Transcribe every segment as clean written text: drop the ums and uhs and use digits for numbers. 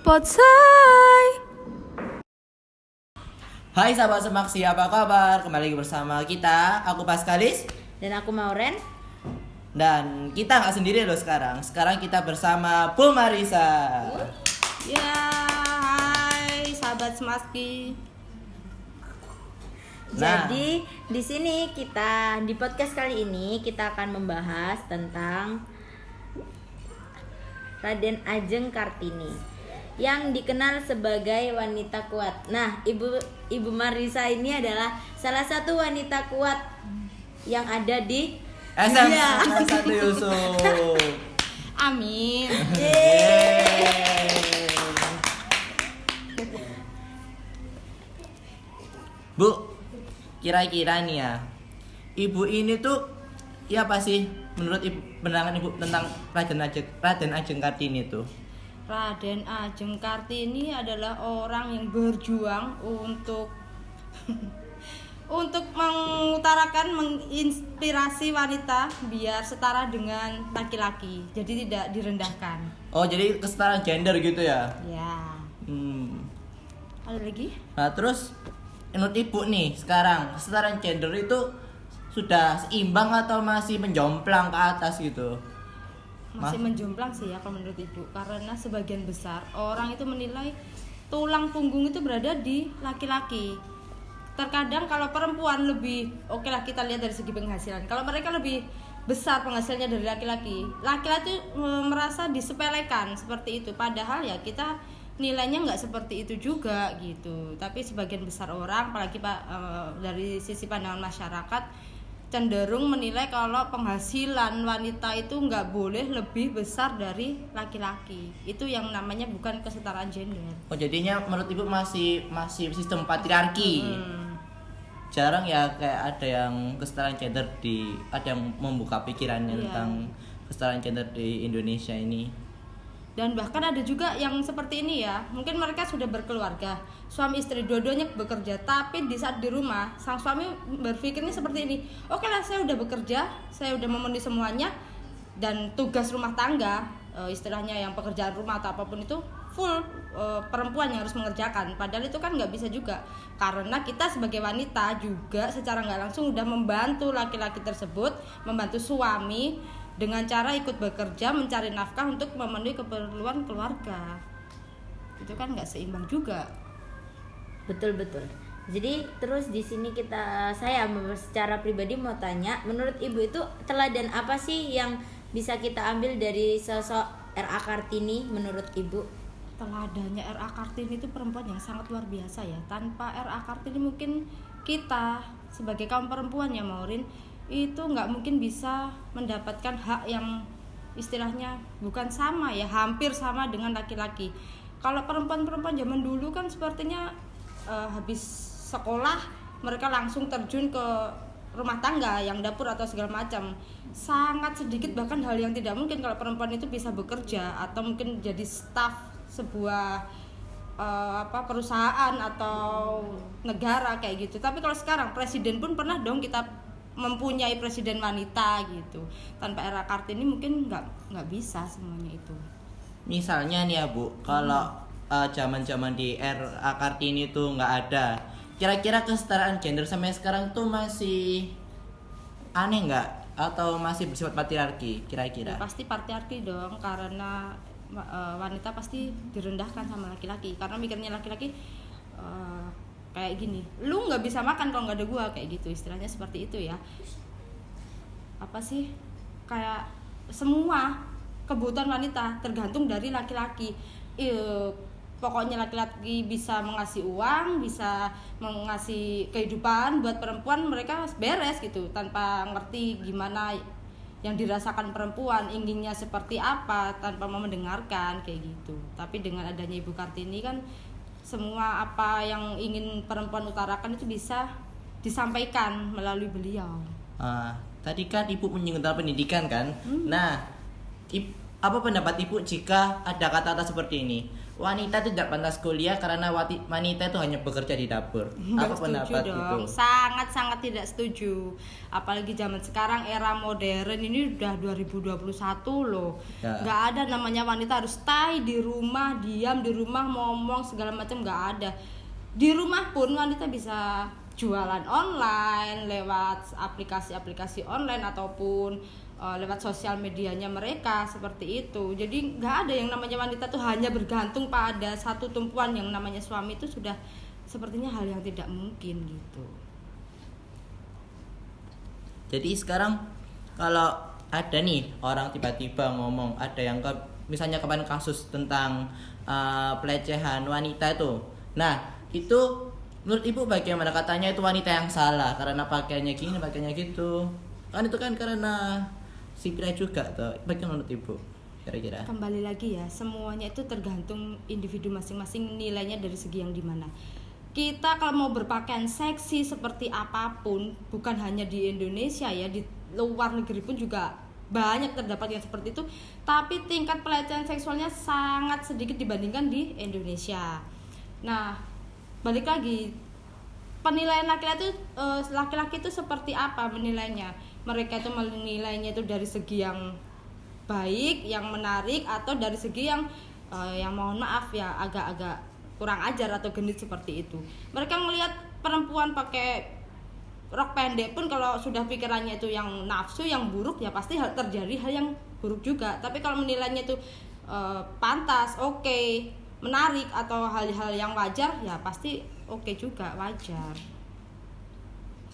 Potsai. Hai sahabat Semaksi, apa kabar? Kembali lagi bersama kita, aku Paskalis. Dan aku Mauren. Dan kita nggak sendiri loh sekarang. Sekarang kita bersama Bu Marisa. Ya, hai sahabat Semaski. Nah. Jadi di sini kita di podcast kali ini kita akan membahas tentang Raden Ajeng Kartini yang dikenal sebagai wanita kuat. Nah, Ibu Marisa ini adalah salah satu wanita kuat yang ada di SMA 1 Yusuf. Amin. Bu, kira-kira nih ya, ibu ini tuh ya apa sih menurut ibu, pandangan ibu tentang Raden Ajeng Kartini tuh? Raden Ajeng Kartini adalah orang yang berjuang untuk untuk mengutarakan, menginspirasi wanita biar setara dengan laki-laki. Jadi tidak direndahkan. Oh, jadi kesetaraan gender gitu ya? Ya. Ada lagi? Nah, terus menurut ibu nih sekarang kesetaraan gender itu sudah seimbang atau masih menjomplang ke atas gitu? Masih menjomplang sih ya kalau menurut ibu, karena sebagian besar orang itu menilai tulang punggung itu berada di laki-laki. Terkadang kalau perempuan lebih oke lah, kita lihat dari segi penghasilan, kalau mereka lebih besar penghasilannya dari laki-laki, laki-laki merasa disepelekan seperti itu, padahal ya kita nilainya nggak seperti itu juga gitu. Tapi sebagian besar orang, apalagi dari sisi pandangan masyarakat, cenderung menilai kalau penghasilan wanita itu nggak boleh lebih besar dari laki-laki. Itu yang namanya bukan kesetaraan gender. Oh, jadinya menurut ibu masih sistem patriarki. Jarang ya kayak ada yang kesetaraan gender ada yang membuka pikirannya tentang kesetaraan gender di Indonesia ini. Dan bahkan ada juga yang seperti ini ya, mungkin mereka sudah berkeluarga, suami istri dua-duanya bekerja, tapi di saat di rumah sang suami berpikirnya seperti ini, oke lah, saya udah bekerja, saya udah memenuhi semuanya, dan tugas rumah tangga, istilahnya yang pekerjaan rumah atau apapun itu full perempuan yang harus mengerjakan. Padahal itu kan nggak bisa juga, karena kita sebagai wanita juga secara nggak langsung udah membantu laki-laki tersebut, membantu suami dengan cara ikut bekerja mencari nafkah untuk memenuhi keperluan keluarga. Itu kan nggak seimbang juga. Betul. Jadi terus di sini saya secara pribadi mau tanya, menurut ibu itu teladan apa sih yang bisa kita ambil dari sosok R.A. Kartini menurut ibu? Teladannya R.A. Kartini itu perempuan yang sangat luar biasa ya. Tanpa R.A. Kartini mungkin kita sebagai kaum perempuan ya Maurin, itu nggak mungkin bisa mendapatkan hak yang istilahnya bukan sama ya, hampir sama dengan laki-laki. Kalau perempuan-perempuan zaman dulu kan sepertinya habis sekolah mereka langsung terjun ke rumah tangga, yang dapur atau segala macam. Sangat sedikit, bahkan hal yang tidak mungkin kalau perempuan itu bisa bekerja atau mungkin jadi staf sebuah perusahaan atau negara kayak gitu. Tapi kalau sekarang presiden pun pernah dong kita mempunyai presiden wanita gitu. Tanpa R.A. Kartini mungkin nggak bisa semuanya itu. Misalnya nih ya Bu, kalau zaman-zaman di R.A. Kartini itu nggak ada, kira-kira kesetaraan gender sampai sekarang tuh masih aneh nggak? Atau masih bersifat patriarki kira-kira? Ya, pasti patriarki dong, karena wanita pasti direndahkan sama laki-laki. Karena mikirnya laki-laki kayak gini, lu nggak bisa makan kalau nggak ada gua, kayak gitu istilahnya, seperti itu ya. Apa sih, kayak semua kebutuhan wanita tergantung dari laki-laki. Pokoknya laki-laki bisa mengasih uang, bisa mengasih kehidupan buat perempuan, mereka beres gitu tanpa ngerti gimana yang dirasakan perempuan, inginnya seperti apa, tanpa mau mendengarkan kayak gitu. Tapi dengan adanya Ibu Kartini kan semua apa yang ingin perempuan utarakan itu bisa disampaikan melalui beliau. Tadi kan ibu menyinggung tentang pendidikan kan? Nah, apa pendapat ibu jika ada kata-kata seperti ini? wanita itu tidak pantas kuliah karena wanita itu hanya bekerja di dapur. Nggak Apa setuju pendapat dong. itu? Sangat-sangat tidak setuju. Apalagi zaman sekarang era modern ini udah 2021 loh. Ya. Nggak ada namanya wanita harus stay di rumah, diam di rumah, ngomong segala macam, nggak ada. Di rumah pun wanita bisa jualan online lewat aplikasi-aplikasi online ataupun lewat sosial medianya mereka seperti itu. Jadi nggak ada yang namanya wanita tuh hanya bergantung pada satu tumpuan yang namanya suami, itu sudah sepertinya hal yang tidak mungkin gitu. Jadi sekarang kalau ada nih orang tiba-tiba ngomong, ada yang misalnya kemarin kasus tentang pelecehan wanita itu. Nah, itu menurut ibu bagaimana? Katanya itu wanita yang salah karena pakaiannya gini, pakaiannya gitu. Kan itu kan karena si pria juga tuh. Bagaimana menurut ibu? Kira-kira. Kembali lagi ya, semuanya itu tergantung individu masing-masing nilainya dari segi yang dimana. Kita kalau mau berpakaian seksi seperti apapun, bukan hanya di Indonesia ya, di luar negeri pun juga banyak terdapat yang seperti itu, tapi tingkat pelecehan seksualnya sangat sedikit dibandingkan di Indonesia. Nah, balik lagi, penilaian laki-laki itu seperti apa menilainya? Mereka itu menilainya itu dari segi yang baik, yang menarik, atau dari segi yang mohon maaf ya agak-agak kurang ajar atau genit seperti itu. Mereka melihat perempuan pakai rok pendek pun kalau sudah pikirannya itu yang nafsu, yang buruk, ya pasti terjadi hal yang buruk juga. Tapi kalau menilainya itu pantas, oke, menarik, atau hal-hal yang wajar, ya pasti oke juga, wajar.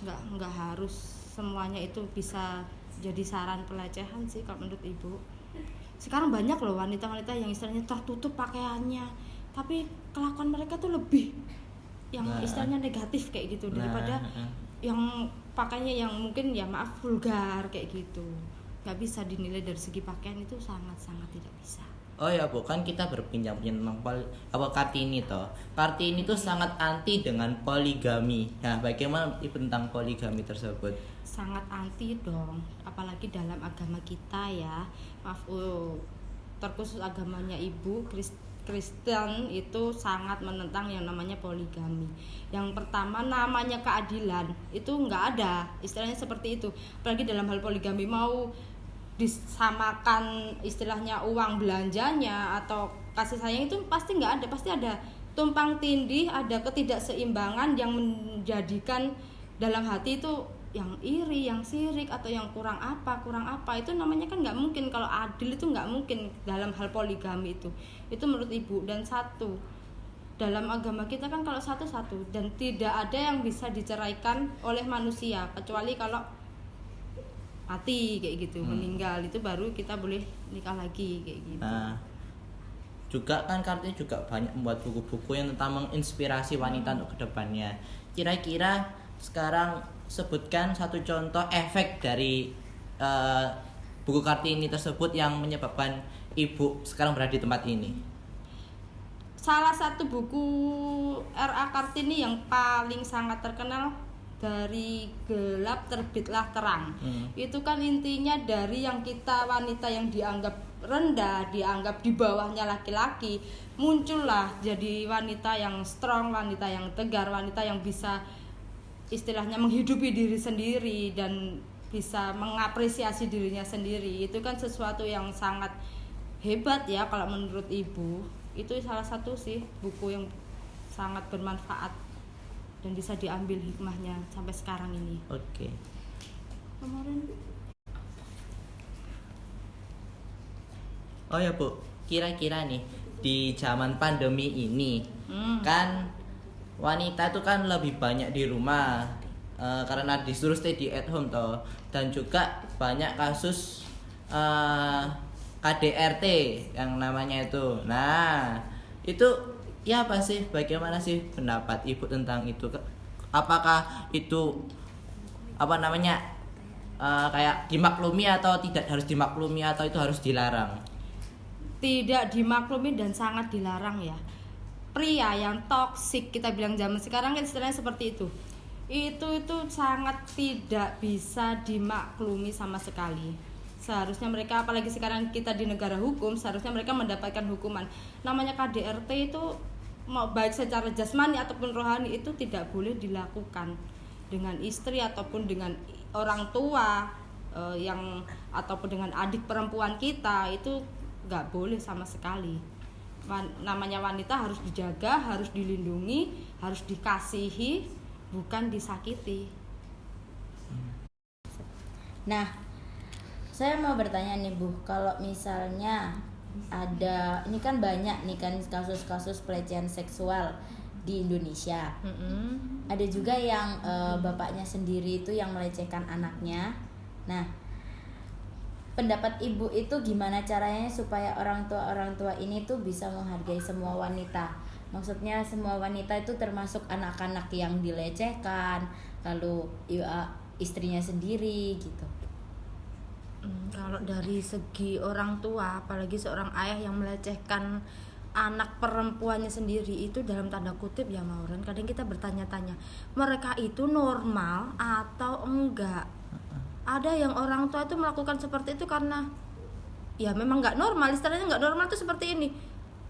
Nggak harus semuanya itu bisa jadi saran pelecehan sih kalau menurut ibu. Sekarang banyak loh wanita-wanita yang istilahnya tertutup pakaiannya, tapi kelakuan mereka tuh lebih yang istilahnya negatif kayak gitu daripada yang pakaiannya yang mungkin ya maaf vulgar kayak gitu. Nggak bisa dinilai dari segi pakaian, itu sangat-sangat tidak bisa. Oh ya Bu, kan kita berbincang tentang Kartini toh. Kartini tuh sangat anti dengan poligami. Nah, bagaimana ibu tentang poligami tersebut? Sangat anti dong, apalagi dalam agama kita ya. Maaf, terkhusus agamanya ibu Kristen itu sangat menentang yang namanya poligami. Yang pertama, namanya keadilan itu nggak ada, istilahnya seperti itu. Apalagi dalam hal poligami, mau disamakan istilahnya uang belanjanya atau kasih sayang, itu pasti nggak ada, pasti ada tumpang tindih, ada ketidakseimbangan yang menjadikan dalam hati itu yang iri, yang sirik, atau yang kurang apa itu namanya kan nggak mungkin. Kalau adil itu nggak mungkin dalam hal poligami itu menurut ibu. Dan satu, dalam agama kita kan kalau satu dan tidak ada yang bisa diceraikan oleh manusia kecuali kalau mati kayak gitu, meninggal, itu baru kita boleh nikah lagi kayak gitu. Nah, juga kan Kartini juga banyak membuat buku-buku yang tentang menginspirasi wanita untuk kedepannya. Kira-kira sekarang sebutkan satu contoh efek dari buku Kartini tersebut yang menyebabkan ibu sekarang berada di tempat ini. Salah satu buku R.A. Kartini yang paling sangat terkenal, Dari Gelap Terbitlah Terang. Itu kan intinya dari yang kita wanita yang dianggap rendah, dianggap di bawahnya laki-laki, muncullah jadi wanita yang strong, wanita yang tegar, wanita yang bisa istilahnya menghidupi diri sendiri dan bisa mengapresiasi dirinya sendiri. Itu kan sesuatu yang sangat hebat ya kalau menurut ibu. Itu salah satu sih buku yang sangat bermanfaat dan bisa diambil hikmahnya sampai sekarang ini. Oke. Kemarin. Oh ya Bu, kira-kira nih di zaman pandemi ini kan wanita itu kan lebih banyak di rumah karena disuruh stay at home toh, dan juga banyak kasus KDRT yang namanya itu. Nah, itu ya apa sih, bagaimana sih pendapat ibu tentang itu? Apakah itu apa namanya kayak dimaklumi atau tidak harus dimaklumi, atau itu harus dilarang? Tidak dimaklumi dan sangat dilarang ya. Pria yang toksik, kita bilang zaman sekarang kan istilahnya seperti itu. Itu sangat tidak bisa dimaklumi sama sekali. seharusnya mereka, apalagi sekarang kita di negara hukum, seharusnya mereka mendapatkan hukuman. Namanya KDRT itu mau baik secara jasmani ataupun rohani itu tidak boleh dilakukan dengan istri ataupun dengan orang tua yang ataupun dengan adik perempuan kita, itu nggak boleh sama sekali. Namanya wanita harus dijaga, harus dilindungi, harus dikasihi, bukan disakiti. Nah, saya mau bertanya nih Bu, kalau misalnya ada, ini kan banyak nih kan kasus-kasus pelecehan seksual di Indonesia. Ada juga yang bapaknya sendiri itu yang melecehkan anaknya. Nah, pendapat Ibu itu gimana caranya supaya orang tua ini tuh bisa menghargai semua wanita? Maksudnya semua wanita itu termasuk anak-anak yang dilecehkan, lalu istrinya sendiri gitu. Kalau dari segi orang tua, apalagi seorang ayah yang melecehkan anak perempuannya sendiri, itu dalam tanda kutip ya Mauren, kadang kita bertanya-tanya, mereka itu normal atau enggak? Ada yang orang tua itu melakukan seperti itu karena ya memang nggak normal, istilahnya nggak normal itu seperti ini.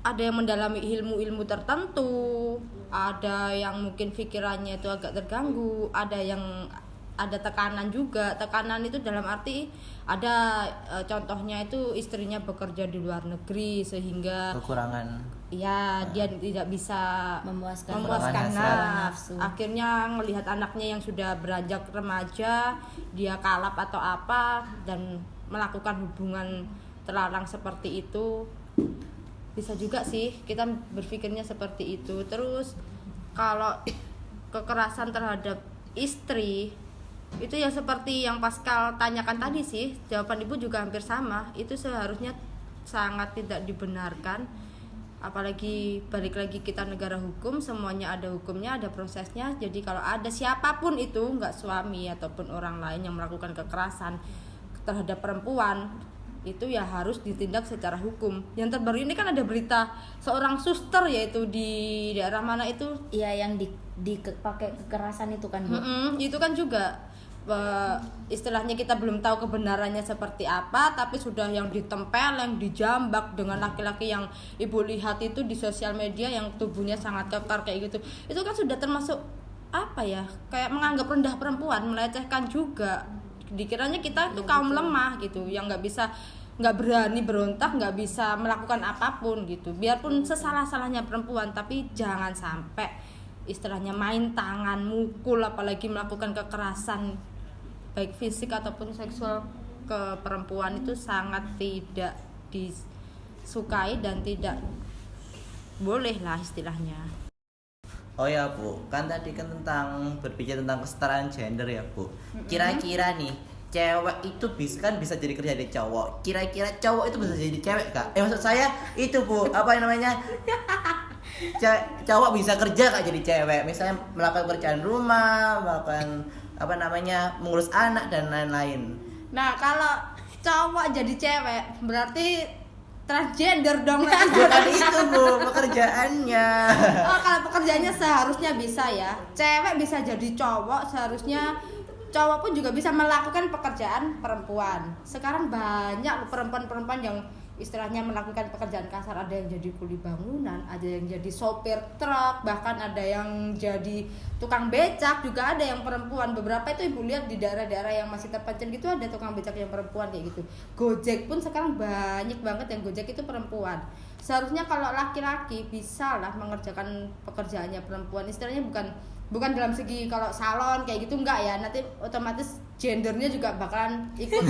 Ada yang mendalami ilmu-ilmu tertentu, ada yang mungkin pikirannya itu agak terganggu, ada tekanan juga. Tekanan itu dalam arti ada contohnya itu istrinya bekerja di luar negeri sehingga Kekurangan. ya dia tidak bisa memuaskan nafsu. Akhirnya melihat anaknya yang sudah beranjak remaja, dia kalap atau apa dan melakukan hubungan terlarang seperti itu. Bisa juga sih kita berpikirnya seperti itu. Terus kalau kekerasan terhadap istri itu ya seperti yang Pascal tanyakan tadi sih, jawaban Ibu juga hampir sama. Itu seharusnya sangat tidak dibenarkan. Apalagi balik lagi kita negara hukum, semuanya ada hukumnya, ada prosesnya. Jadi kalau ada siapapun itu, nggak suami ataupun orang lain yang melakukan kekerasan terhadap perempuan, itu ya harus ditindak secara hukum. Yang terbaru ini kan ada berita seorang suster yaitu di daerah mana itu? Iya, yang pakai kekerasan itu kan Bu. Itu kan juga istilahnya kita belum tahu kebenarannya seperti apa, tapi sudah yang ditempeleng, dijambak dengan laki-laki yang Ibu lihat itu di sosial media yang tubuhnya sangat kekar kayak gitu. Itu kan sudah termasuk apa ya? Kayak menganggap rendah perempuan, melecehkan juga. Dikiranya kita itu kaum lemah gitu, yang nggak berani berontak, nggak bisa melakukan apapun gitu. Biarpun sesalah-salahnya perempuan, tapi jangan sampai istilahnya main tangan, mukul, apalagi melakukan kekerasan baik fisik ataupun seksual ke perempuan itu sangat tidak disukai dan tidak boleh lah istilahnya. Oh ya Bu, kan tadi kan berbicara tentang kesetaraan gender ya Bu. Kira-kira nih, cewek itu bisa jadi kerja di cowok. Kira-kira cowok itu bisa jadi cewek Kak? Maksud saya itu Bu, apa yang namanya? Cowok bisa kerja Kak jadi cewek, misalnya melakukan pekerjaan rumah, melakukan mengurus anak dan lain-lain. Nah kalau cowok jadi cewek berarti transgender dong. Bukan itu Bu, pekerjaannya. Oh, kalau pekerjaannya seharusnya bisa ya. Cewek bisa jadi cowok, seharusnya cowok pun juga bisa melakukan pekerjaan perempuan. Sekarang banyak perempuan-perempuan yang istilahnya melakukan pekerjaan kasar, ada yang jadi kuli bangunan, ada yang jadi sopir truk, bahkan ada yang jadi tukang becak, juga ada yang perempuan. Beberapa itu Ibu lihat di daerah-daerah yang masih terpencil gitu ada tukang becak yang perempuan kayak gitu. Gojek pun sekarang banyak banget yang Gojek itu perempuan. Seharusnya kalau laki-laki bisa lah mengerjakan pekerjaannya perempuan, istilahnya bukan dalam segi kalau salon kayak gitu enggak ya, nanti otomatis gendernya juga bakalan ikut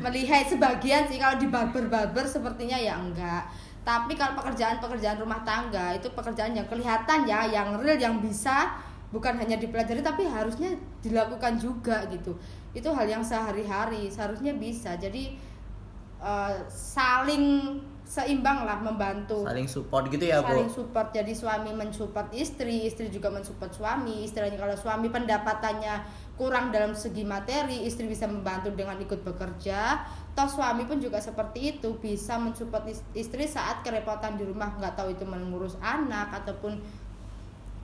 melihai sebagian sih. Kalau di barber sepertinya ya enggak, tapi kalau pekerjaan rumah tangga itu pekerjaan yang kelihatan ya, yang real, yang bisa bukan hanya dipelajari tapi harusnya dilakukan juga gitu. Itu hal yang sehari-hari seharusnya bisa. Jadi saling seimbang lah, membantu, saling support gitu ya Bu. saling support. Jadi suami mensupport istri juga mensupport suami. Istilahnya kalau suami pendapatannya kurang dalam segi materi, istri bisa membantu dengan ikut bekerja. Toh suami pun juga seperti itu, bisa mensupport istri saat kerepotan di rumah, nggak tahu itu mengurus anak ataupun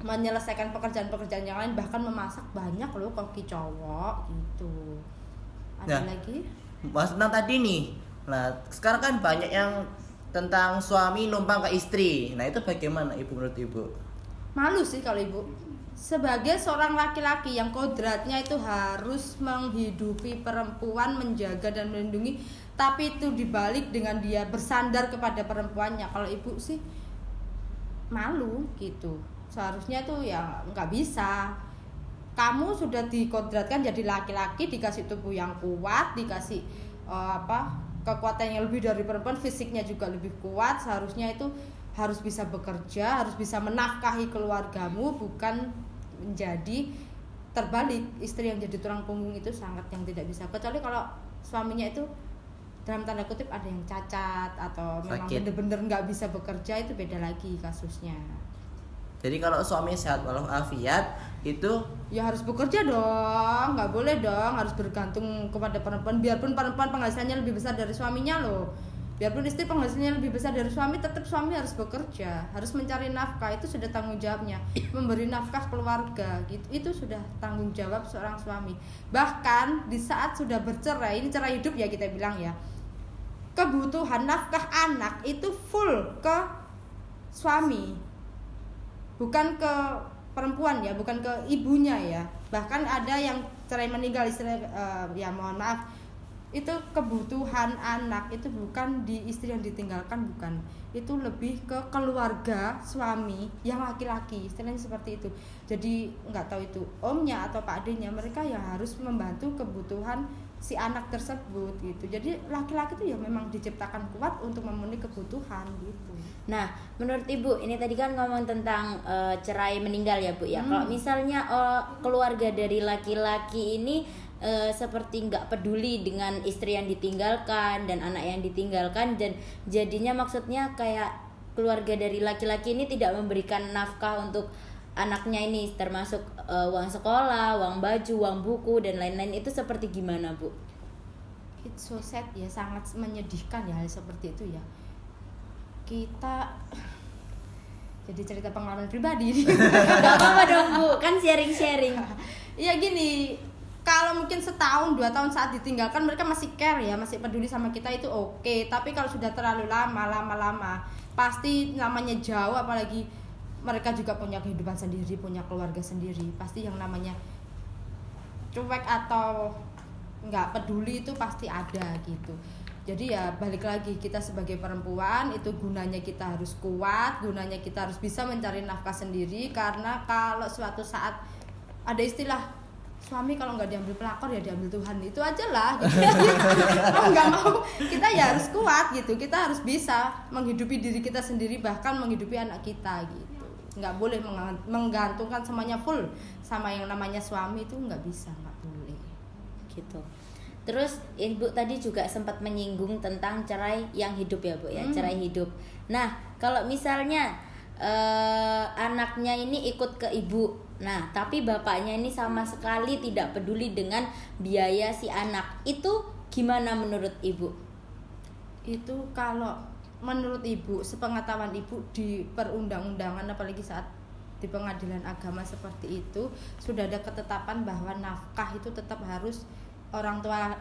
menyelesaikan pekerjaan-pekerjaan yang lain, bahkan memasak. Banyak loh koki cowok gitu. Ada Nah, lagi? Mas tentang tadi nih. Nah, sekarang kan banyak yang tentang suami numpang ke istri. Nah, itu bagaimana Ibu menurut Ibu? Malu sih kalau ibu. Sebagai seorang laki-laki yang kodratnya itu harus menghidupi perempuan, menjaga dan melindungi, tapi itu dibalik dengan dia bersandar kepada perempuannya. Kalau ibu sih malu gitu. Seharusnya tuh ya nggak bisa. Kamu sudah dikodratkan jadi laki-laki, dikasih tubuh yang kuat, dikasih kekuatan yang lebih dari perempuan, fisiknya juga lebih kuat. Seharusnya itu harus bisa bekerja, harus bisa menafkahi keluargamu, bukan menjadi terbalik. Istri yang jadi tulang punggung itu sangat yang tidak bisa. Kecuali kalau suaminya itu dalam tanda kutip ada yang cacat atau memang Sakit. bener-bener nggak bisa bekerja, itu beda lagi kasusnya. Jadi kalau suami sehat walafiat itu Ya harus bekerja dong, nggak boleh dong harus bergantung kepada perempuan. Biarpun perempuan penghasilannya lebih besar dari suaminya loh, biarpun istri penghasilannya lebih besar dari suami, tetap suami harus bekerja, harus mencari nafkah. Itu sudah tanggung jawabnya, memberi nafkah keluarga gitu. Itu sudah tanggung jawab seorang suami. Bahkan di saat sudah bercerai, ini cerai hidup ya kita bilang ya, kebutuhan nafkah anak itu full ke suami, bukan ke perempuan ya, bukan ke ibunya ya. Bahkan ada yang cerai meninggal ya mohon maaf, itu kebutuhan anak itu bukan di istri yang ditinggalkan, bukan, itu lebih ke keluarga suami yang laki-laki, istilahnya seperti itu. Jadi nggak tahu itu omnya atau pak adenya, mereka yang harus membantu kebutuhan si anak tersebut gitu. Jadi laki-laki itu ya memang diciptakan kuat untuk memenuhi kebutuhan gitu. Nah, menurut Ibu, ini tadi kan ngomong tentang cerai meninggal ya Bu ya. Kalau misalnya keluarga dari laki-laki ini seperti nggak peduli dengan istri yang ditinggalkan dan anak yang ditinggalkan, dan jadinya maksudnya kayak keluarga dari laki-laki ini tidak memberikan nafkah untuk anaknya ini, termasuk uang sekolah, uang baju, uang buku dan lain-lain, itu seperti gimana Bu? It's so sad ya, sangat menyedihkan ya hal seperti itu ya. Kita jadi cerita pengalaman pribadi nih. Gak apa-apa dong Bu, kan sharing-sharing. Iya gini, kalau mungkin setahun 2 tahun saat ditinggalkan mereka masih care ya, masih peduli sama kita, itu oke. Tapi kalau sudah terlalu lama pasti namanya jauh, apalagi mereka juga punya kehidupan sendiri, punya keluarga sendiri, pasti yang namanya cuek atau nggak peduli itu pasti ada gitu. Jadi ya balik lagi, kita sebagai perempuan itu gunanya kita harus kuat, gunanya kita harus bisa mencari nafkah sendiri. Karena kalau suatu saat ada istilah suami kalau nggak diambil pelakor ya diambil Tuhan, itu aja lah gitu. Mau nggak mau kita ya harus kuat gitu, kita harus bisa menghidupi diri kita sendiri, bahkan menghidupi anak kita gitu. Nggak boleh menggantungkan semuanya full sama yang namanya suami, itu nggak bisa, nggak boleh Gitu. Terus Ibu tadi juga sempat menyinggung tentang cerai yang hidup ya Bu ya, cerai hidup. Nah, kalau misalnya anaknya ini ikut ke ibu, nah tapi bapaknya ini sama sekali tidak peduli dengan biaya si anak, itu gimana menurut Ibu? Itu kalau menurut ibu, sepengetahuan ibu di perundang-undangan, apalagi saat di pengadilan agama seperti itu, sudah ada ketetapan bahwa nafkah itu tetap harus orang tua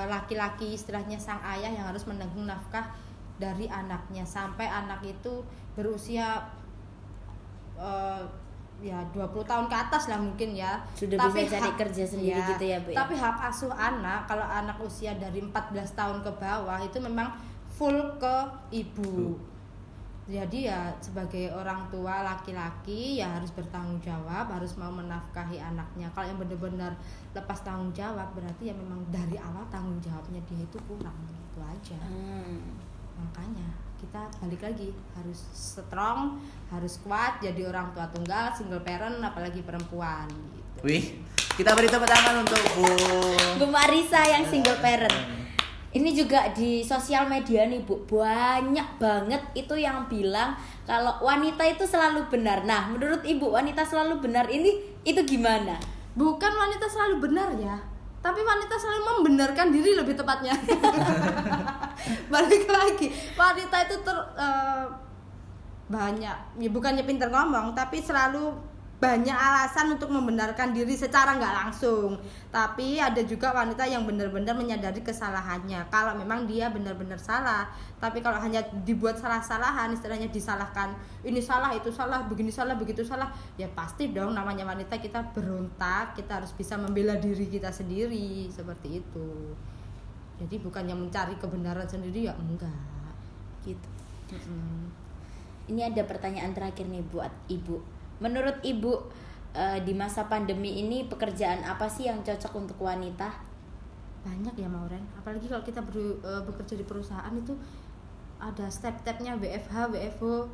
laki-laki, istilahnya sang ayah, yang harus menanggung nafkah dari anaknya sampai anak itu berusia ya 20 tahun ke atas lah mungkin ya. Sudah tapi bisa cari kerja sendiri gitu ya Bu ya? Tapi hak asuh anak, kalau anak usia dari 14 tahun ke bawah itu memang full ke ibu. Jadi ya sebagai orang tua laki-laki ya harus bertanggung jawab, harus mau menafkahi anaknya. Kalau yang benar-benar lepas tanggung jawab, berarti ya memang dari awal tanggung jawabnya dia itu kurang, gitu aja. Makanya kita balik lagi, harus strong, harus kuat, jadi orang tua tunggal, single parent, apalagi perempuan gitu. Wih, kita beri tepuk tangan untuk Bu Marisa yang single parent. Ini juga di sosial media nih Bu, banyak banget itu yang bilang kalau wanita itu selalu benar. Nah, menurut Ibu wanita selalu benar ini itu gimana? Bukan wanita selalu benar ya, tapi wanita selalu membenarkan diri lebih tepatnya. Balik lagi, wanita itu banyak ya, bukannya pintar ngomong, tapi selalu banyak alasan untuk membenarkan diri secara nggak langsung, tapi ada juga wanita yang benar-benar menyadari kesalahannya kalau memang dia benar-benar salah. Tapi kalau hanya dibuat salah-salahan, istilahnya disalahkan, ini salah, itu salah, begini salah, begitu salah, ya pasti dong, namanya wanita kita berontak, kita harus bisa membela diri kita sendiri, seperti itu. Jadi bukannya mencari kebenaran sendiri, ya enggak gitu. Ini ada pertanyaan terakhir nih buat Ibu. Menurut Ibu, di masa pandemi ini pekerjaan apa sih yang cocok untuk wanita? Banyak ya Mauren, apalagi kalau kita bekerja di perusahaan itu ada step-stepnya, WFH, WFO,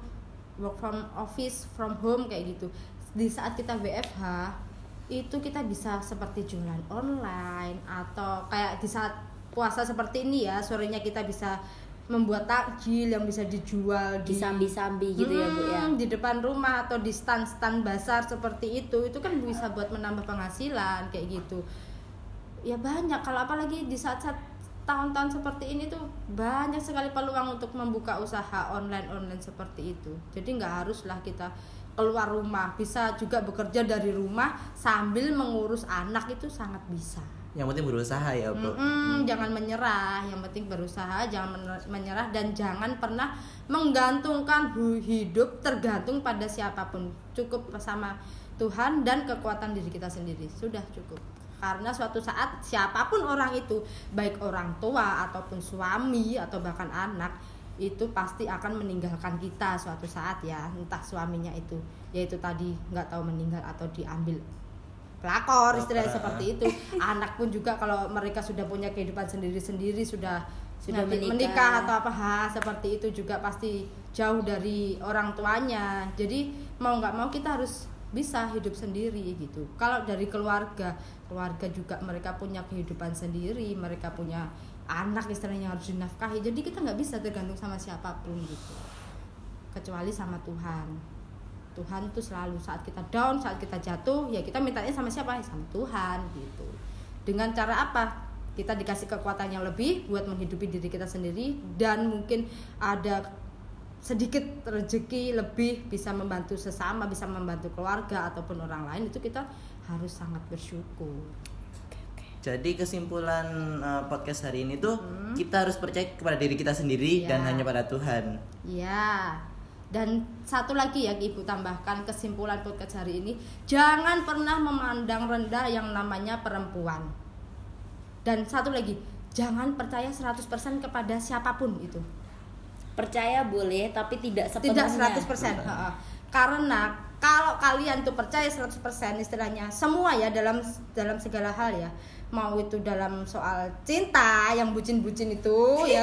work from office, from home, kayak gitu. Di saat kita WFH itu kita bisa seperti jualan online, atau kayak di saat puasa seperti ini ya, sorenya kita bisa membuat takjil yang bisa dijual Di sambi-sambi gitu ya Bu ya. di depan rumah atau di stand-stand bazar seperti itu kan bisa buat menambah penghasilan kayak gitu. Ya banyak, kalau apalagi di saat-saat tahun-tahun seperti ini tuh banyak sekali peluang untuk membuka usaha online seperti itu. Jadi nggak haruslah kita keluar rumah, bisa juga bekerja dari rumah sambil mengurus anak, itu sangat bisa. Yang penting berusaha ya Bu. Jangan menyerah, yang penting berusaha, jangan menyerah, dan jangan pernah menggantungkan hidup tergantung pada siapapun. Cukup sama Tuhan dan kekuatan diri kita sendiri, sudah cukup. Karena suatu saat siapapun orang itu, baik orang tua ataupun suami atau bahkan anak, itu pasti akan meninggalkan kita suatu saat ya. Entah suaminya itu, yaitu tadi nggak tahu meninggal atau diambil pelakor, istilahnya seperti itu. Anak pun juga kalau mereka sudah punya kehidupan sendiri-sendiri, sudah menikah atau apa seperti itu, juga pasti jauh dari orang tuanya. Jadi mau nggak mau kita harus bisa hidup sendiri gitu. Kalau dari keluarga juga mereka punya kehidupan sendiri, mereka punya anak istilahnya harus dinafkahi. Jadi kita nggak bisa tergantung sama siapapun gitu, kecuali sama Tuhan. Tuhan itu selalu saat kita down, saat kita jatuh, ya kita mintanya sama siapa? Sama Tuhan gitu. Dengan cara apa? Kita dikasih kekuatan yang lebih buat menghidupi diri kita sendiri, dan mungkin ada sedikit rezeki lebih, bisa membantu sesama, bisa membantu keluarga ataupun orang lain, itu kita harus sangat bersyukur. Jadi kesimpulan podcast hari ini tuh kita harus percaya kepada diri kita sendiri dan hanya pada Tuhan. Iya. Dan satu lagi ya Ibu tambahkan kesimpulan podcast hari ini, jangan pernah memandang rendah yang namanya perempuan. Dan satu lagi, jangan percaya 100% kepada siapapun itu. Percaya boleh tapi tidak sepenuhnya. Tidak 100%. Karena kalau kalian tuh percaya 100% istilahnya semua ya, dalam segala hal ya, mau itu dalam soal cinta yang bucin-bucin itu ya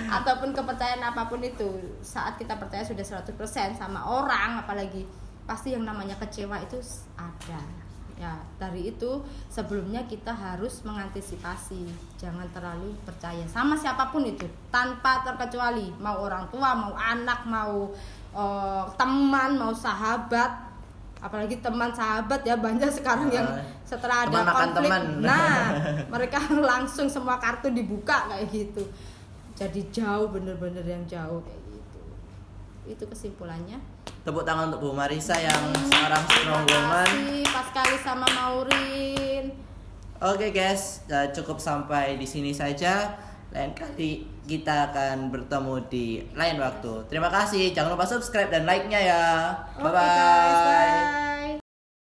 ataupun kepercayaan apapun itu, saat kita percaya sudah 100% sama orang, apalagi pasti yang namanya kecewa itu ada ya. Dari itu sebelumnya kita harus mengantisipasi, jangan terlalu percaya sama siapapun itu tanpa terkecuali, mau orang tua, mau anak, mau teman, mau sahabat. Apalagi teman sahabat ya, banyak sekarang yang setelah ada konflik, nah mereka langsung semua kartu dibuka kayak gitu. Jadi jauh, bener-bener yang jauh kayak gitu. Itu kesimpulannya. Tepuk tangan untuk Bu Marisa yang seorang strong woman. Terima kasih pas kali sama Maurin. Oke guys, cukup sampai di sini saja. Lain kali kita akan bertemu di lain waktu. Terima kasih. Jangan lupa subscribe dan like-nya ya. Bye-bye. Oke guys, bye.